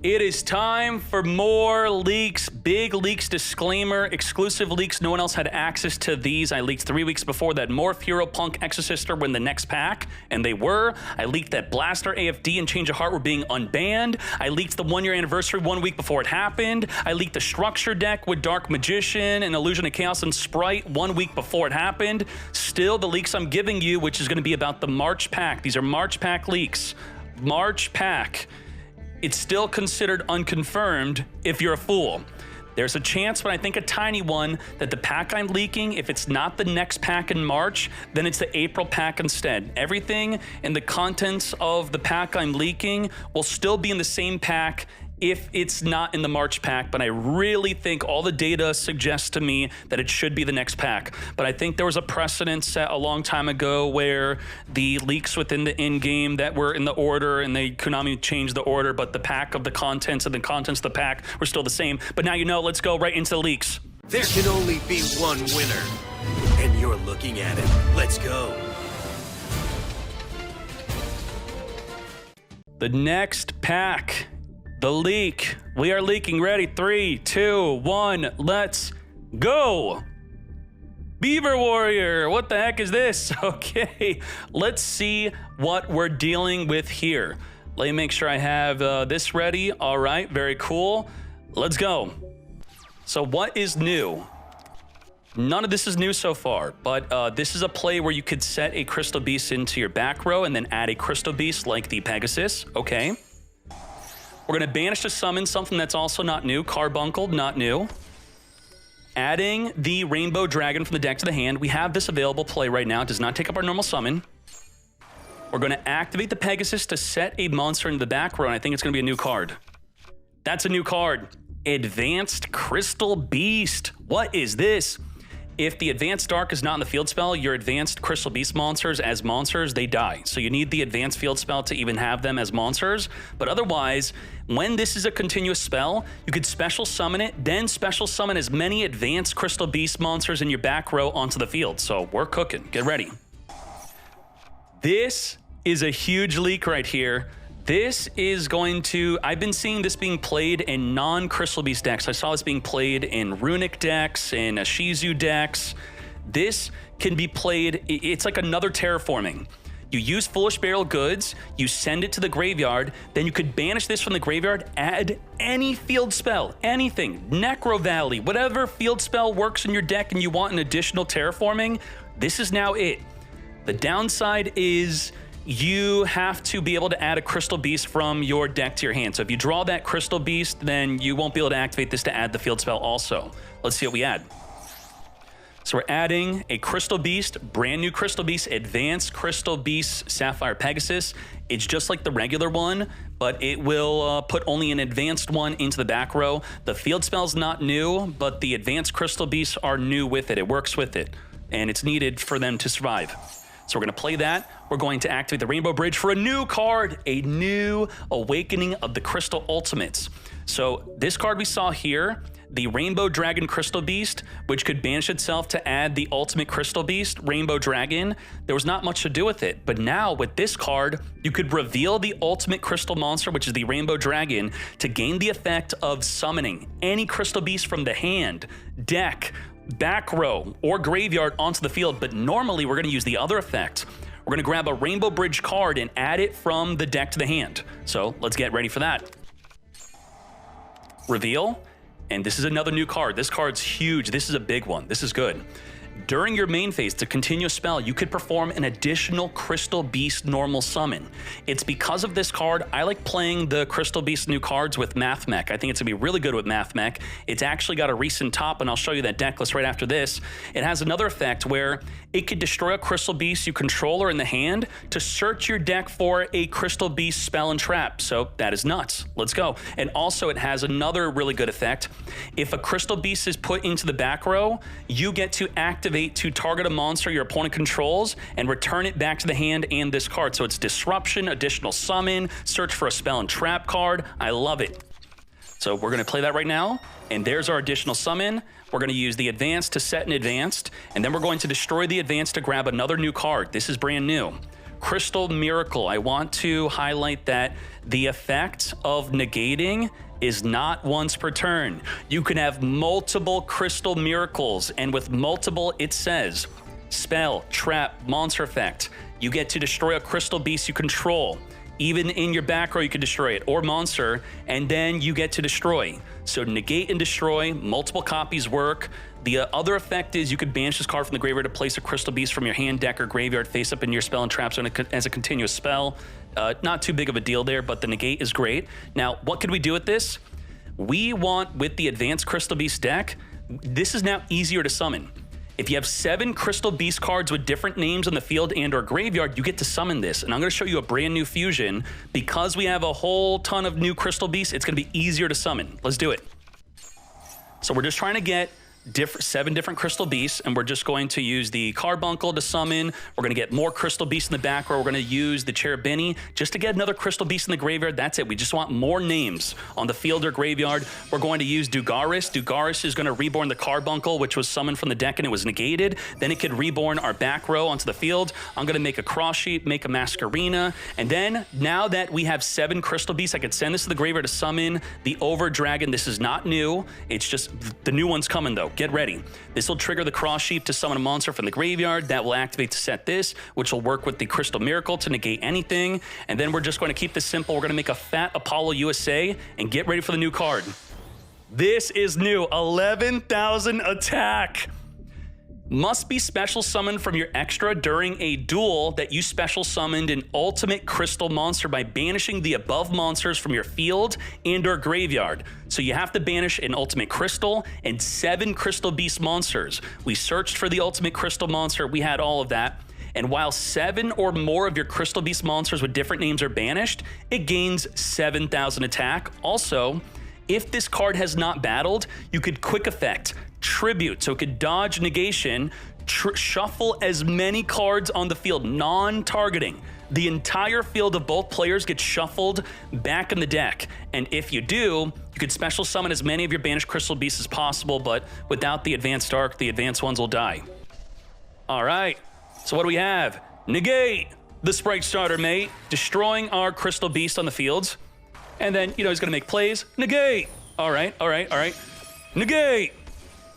It is time for more leaks. Big leaks disclaimer. Exclusive leaks. No one else had access to these. I leaked 3 weeks before that Morph, Hero, Punk, Exorcister win the next pack, and they were. I leaked that Blaster, AFD, and Change of Heart were being unbanned. I leaked the 1 year anniversary 1 week before it happened. I leaked the Structure deck with Dark Magician and Illusion of Chaos and Sprite 1 week before it happened. Still, the leaks I'm giving you, which is going to be about the March pack. These are March pack leaks. March pack. It's still considered unconfirmed if you're a fool. There's a chance, but I think a tiny one, that the pack I'm leaking, if it's not the next pack in March, then it's the April pack instead. Everything in the contents of the pack I'm leaking will still be in the same pack if it's not in the March pack, but I really think all the data suggests to me that it should be the next pack. But I think there was a precedent set a long time ago where the leaks within the in-game that were in the order, and they Konami changed the order, but the pack of the contents and the contents of the pack were still the same. But now you know, let's go right into the leaks. There can only be one winner, and you're looking at it. Let's go. The next pack. The leak. We are leaking. Ready? 3, 2, 1. Let's go. Beaver Warrior. What the heck is this? Okay, let's see what we're dealing with here. Let me make sure I have this ready. All right, very cool. Let's go. So what is new? None of this is new so far, but this is a play where you could set a Crystal Beast into your back row and then add a Crystal Beast like the Pegasus. Okay. We're going to banish to summon something that's also not new. Carbuncle, not new. Adding the Rainbow Dragon from the deck to the hand. We have this available play right now. It does not take up our normal summon. We're going to activate the Pegasus to set a monster into the back row, and I think it's going to be a new card. That's a new card. Advanced Crystal Beast. What is this? If the Advanced Dark is not in the field spell, your Advanced Crystal Beast monsters as monsters, they die. So you need the Advanced field spell to even have them as monsters. But otherwise, when this is a continuous spell, you could special summon it, then special summon as many Advanced Crystal Beast monsters in your back row onto the field. So we're cooking. Get ready. This is a huge leak right here. This is going to, I've been seeing this being played in non-Crystal Beast decks. I saw this being played in Runic decks, in Shizu decks. This can be played, it's like another terraforming. You use Foolish Burial Goods, you send it to the graveyard, then you could banish this from the graveyard, add any field spell, anything, Necro Valley, whatever field spell works in your deck and you want an additional terraforming, this is now it. The downside is you have to be able to add a Crystal Beast from your deck to your hand. So if you draw that Crystal Beast, then you won't be able to activate this to add the field spell also. Let's see what we add. So we're adding a Crystal Beast, brand new Crystal Beast, Advanced Crystal Beast Sapphire Pegasus. It's just like the regular one, but it will put only an advanced one into the back row. The field spell's not new, but the Advanced Crystal Beasts are new with it. It works with it, and it's needed for them to survive. So we're going to play that. We're going to activate the Rainbow Bridge for a new card, a new Awakening of the Crystal Ultimates. So this card we saw here, the Rainbow Dragon Crystal Beast, which could banish itself to add the Ultimate Crystal Beast, Rainbow Dragon, there was not much to do with it. But now with this card, you could reveal the Ultimate Crystal Monster, which is the Rainbow Dragon, to gain the effect of summoning any Crystal Beast from the hand, deck, back row, or graveyard onto the field. But normally we're going to use the other effect. We're going to grab a Rainbow Bridge card and add it from the deck to the hand. So let's get ready for that. Reveal. And this is another new card. This card's huge. This is a big one. This is good. During your main phase, to continue a spell, you could perform an additional Crystal Beast normal summon. It's because of this card, I like playing the Crystal Beast new cards with Math Mech. I think it's going to be really good with Math Mech. It's actually got a recent top, and I'll show you that deck list right after this. It has another effect where it could destroy a Crystal Beast you control or in the hand to search your deck for a Crystal Beast spell and trap. So that is nuts. Let's go. And also it has another really good effect. If a Crystal Beast is put into the back row, you get to activate to target a monster your opponent controls and return it back to the hand and this card. So it's disruption, additional summon, search for a spell and trap card. I love it. So we're going to play that right now. And there's our additional summon. We're going to use the advanced to set an advanced, and then we're going to destroy the advanced to grab another new card. This is brand new. Crystal Miracle. I want to highlight that the effect of negating is not once per turn. You can have multiple Crystal Miracles, and with multiple, it says spell, trap, monster effect. You get to destroy a crystal beast you control. Even in your back row, you can destroy it, or monster, and then you get to destroy. So negate and destroy, multiple copies work. The other effect is you could banish this card from the graveyard to place a crystal beast from your hand, deck, or graveyard face up in your spell and trap zone as a continuous spell. Not too big of a deal there, but the negate is great. Now, what could we do with this? We want, with the advanced Crystal Beast deck, this is now easier to summon. If you have 7 Crystal Beast cards with different names on the field and or graveyard, you get to summon this. And I'm going to show you a brand new fusion. Because we have a whole ton of new Crystal Beasts, it's going to be easier to summon. Let's do it. So we're just trying to get 7 different Crystal Beasts, and we're just going to use the Carbuncle to summon. We're going to get more Crystal Beasts in the back row. We're going to use the Cherubini just to get another Crystal Beast in the graveyard. That's it. We just want more names on the field or graveyard. We're going to use Dugaris. Dugaris is going to reborn the Carbuncle, which was summoned from the deck and it was negated. Then it could reborn our back row onto the field. I'm going to make a Cross Sheep, make a Masquerina, and then now that we have 7 Crystal Beasts, I could send this to the graveyard to summon the Over Dragon. This is not new. It's just the new one's coming though. Get ready. This will trigger the Cross Sheep to summon a monster from the graveyard. That will activate to set this, which will work with the Crystal Miracle to negate anything. And then we're just going to keep this simple. We're going to make a fat Apollo USA and get ready for the new card. This is new. 11,000 attack. Must be special summoned from your extra during a duel that you special summoned an ultimate crystal monster by banishing the above monsters from your field and or graveyard. So you have to banish an ultimate crystal and 7 Crystal Beast monsters. We searched for the ultimate crystal monster. We had all of that. And while 7 or more of your Crystal Beast monsters with different names are banished, it gains 7,000 attack. Also, if this card has not battled, you could quick effect Tribute, so it could dodge negation, shuffle as many cards on the field, non-targeting. The entire field of both players gets shuffled back in the deck. And if you do, you could special summon as many of your banished Crystal Beasts as possible, but without the Advanced Arc, the advanced ones will die. All right, so what do we have? Negate the Sprite Starter, mate, destroying our Crystal Beast on the fields. And then, he's gonna make plays. Negate. All right. Negate.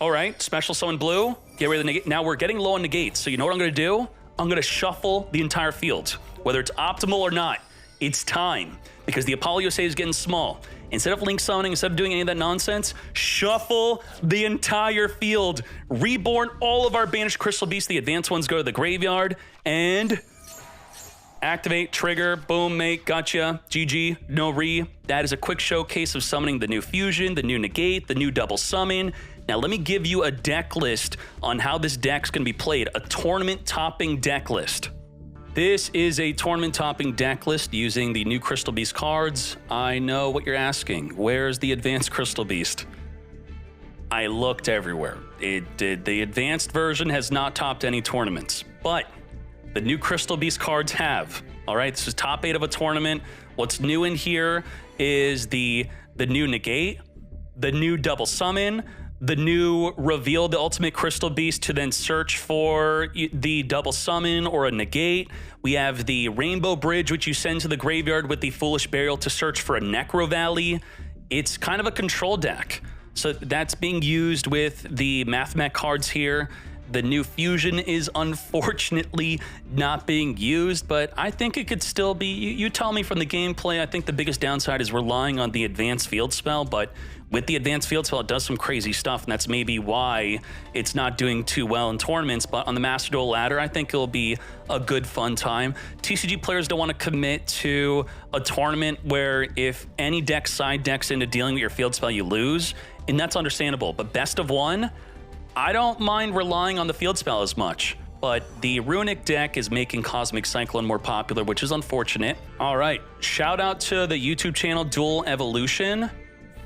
All right, special summon blue, get rid of the negate. Now we're getting low on negates, so you know what I'm gonna do? I'm gonna shuffle the entire field. Whether it's optimal or not, it's time. Because the Apollo USA is getting small. Instead of link summoning, instead of doing any of that nonsense, shuffle the entire field. Reborn all of our banished Crystal Beasts, the advanced ones go to the graveyard, and activate, trigger, boom, mate, gotcha, GG, no re. That is a quick showcase of summoning the new fusion, the new negate, the new double summon. Now let me give you a deck list on how this deck's gonna be played, a tournament topping deck list. This is a tournament topping deck list using the new Crystal Beast cards. I know what you're asking, where's the advanced Crystal Beast? I looked everywhere. The advanced version has not topped any tournaments, but the new Crystal Beast cards have. All right, this is top 8 of a tournament. What's new in here is the new negate, the new double summon, the new reveal the ultimate Crystal Beast to then search for the double summon or a negate. We have the Rainbow Bridge, which you send to the graveyard with the Foolish Burial to search for a Necro Valley. It's kind of a control deck. So that's being used with the Mathmech cards here. The new fusion is unfortunately not being used, but I think it could still be. You tell me from the gameplay. I think the biggest downside is relying on the advanced field spell, but with the advanced field spell, it does some crazy stuff, and that's maybe why it's not doing too well in tournaments. But on the Master Duel ladder, I think it'll be a good, fun time. TCG players don't want to commit to a tournament where if any deck side decks into dealing with your field spell, you lose, and that's understandable. But best of one, I don't mind relying on the field spell as much, but the Runic deck is making Cosmic Cyclone more popular, which is unfortunate. All right, shout out to the YouTube channel Duel Evolution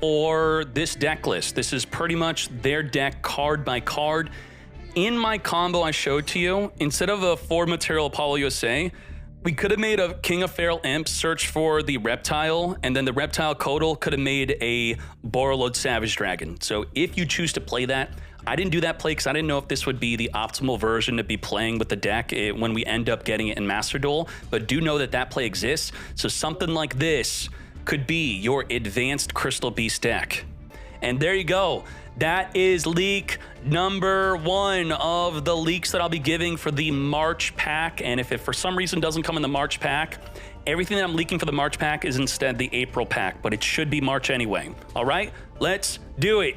for this deck list. This is pretty much their deck card by card. In my combo I showed to you, instead of a 4 material Apollo USA, We could have made a King of Feral Imp search for the Reptile, and then the Reptile Codal could have made a Borreload Savage Dragon. So if you choose to play that, I didn't do that play because I didn't know if this would be the optimal version to be playing with the deck when we end up getting it in Master Duel, but do know that that play exists. So something like this could be your advanced Crystal Beast deck. And there you go. That is leak number 1 of the leaks that I'll be giving for the March pack. And if it for some reason doesn't come in the March pack, everything that I'm leaking for the March pack is instead the April pack, but it should be March anyway. All right, let's do it.